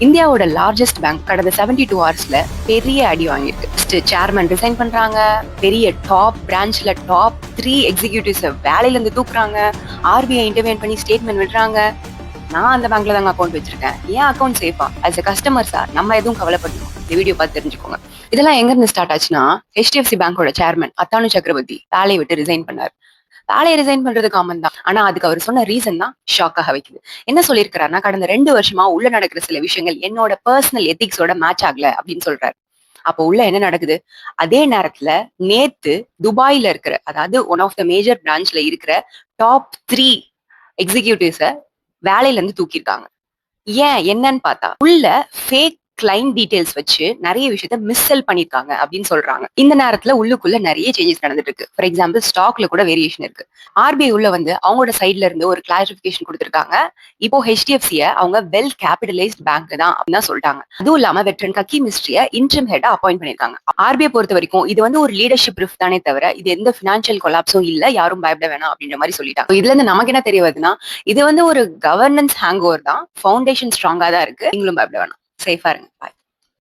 இந்தியாவோட largest bank கடந்த 72 ஹவர்ஸ்ல பெரிய அடி வாங்கியிருக்கு. சேர்மன் ரிசைன் பண்றாங்க, பெரிய டாப் பிரான்ச்ல டாப் 3 எக்ஸிகியூட்டிவ்ஸ் வேலையில இருந்து தூக்குறாங்க, ஆர்பிஐ இன்டர்வியூன் பண்ணி ஸ்டேட்மெண்ட் விடுறாங்க. நான் அந்த பேங்க்ல தாங்க அக்கௌண்ட் வச்சிருக்கேன். ஏன் அக்கௌண்ட் சேஃபா? ஆஸ் எ கஸ்டமர் சார் நம்ம எதுவும் கவலைப்படணும். இந்த வீடியோ பார்த்து தெரிஞ்சுக்கோங்க. இதெல்லாம் எங்க இருந்து ஸ்டார்ட் ஆச்சுன்னா, HDFC பேங்கோட சேர்மன் அத்தானு சக்கரவர்த்தி வேலையை விட்டு ரிசைன் பண்ணார். வேலையை ரிசைன் பண்றது காமன் தான். ஆனா அதுக்கு அவர் சொன்ன ரீசன் தான் ஷாக்காக வைக்குது. என்ன சொல்லியிருக்கிறாருன்னா, கடந்த 2 வருஷமா உள்ள நடக்கிற சில விஷயங்கள் என்னோட பர்சனல் எத்திக்ஸோட மேட்ச் ஆகல அப்படின்னு சொல்றாரு. அப்போ உள்ள என்ன நடக்குது? அதே நேரத்துல நேத்து துபாயில இருக்கிற, அதாவது ஒன் ஆஃப் த மேஜர் பிரான்ச்ல இருக்கிற டாப் 3 எக்ஸிகியூட்டிவ்ஸ வேலையில இருந்து தூக்கியிருக்காங்க. ஏன் என்னன்னு பார்த்தா, உள்ள ஃபேக் கிளைண்ட் டீடைல்ஸ் வச்சு நிறைய விஷயத்த மிஸ்செல் பண்ணிருக்காங்க அப்படின்னு சொல்றாங்க. இந்த நேரத்துல உள்ளுக்குள்ள நிறைய சேஞ்சஸ் நடந்துட்டு இருக்கு. ஃபார் எக்ஸாம்பிள் ஸ்டாக்ல கூட வேரியேஷன் இருக்கு. ஆர்பிஐ உள்ள வந்து அவங்களோட சைட்ல இருந்து ஒரு கிளாரிபிகேஷன் கொடுத்திருக்காங்க. இப்போ HDFC அவங்க வெல் கேபிட்டலைஸ்ட் பேங்க் தான் அப்படின்னு தான் சொல்லிட்டாங்க. அதுவும் இல்லாம வெட்ரன் கக்கி மிஸ்ட்ரிய இன்ட்ரிம் ஹெட்டா அப்பாயிண்ட் பண்ணிருக்காங்க. ஆர்பிஐ பொறுத்த வரைக்கும் இது வந்து ஒரு லீடர்ஷிப் ரிஃப்ட் தானே தவிர இது எந்த பினான்சியல் கொலாப்ஸும் இல்ல, யாரும் பயப்பட வேணாம் அப்படின்ற மாதிரி சொல்லிட்டாங்க. இதுல இருந்து நமக்கு என்ன தெரிய வருதுன்னா, இது வந்து ஒரு கவர்னன்ஸ் ஹேங் ஓவர் தான். ஃபவுண்டேஷன் ஸ்ட்ராங்கா தான் இருக்கு. நீங்களும் பயப்பட வேணாம். சேஃபா இருங்க. பாய்.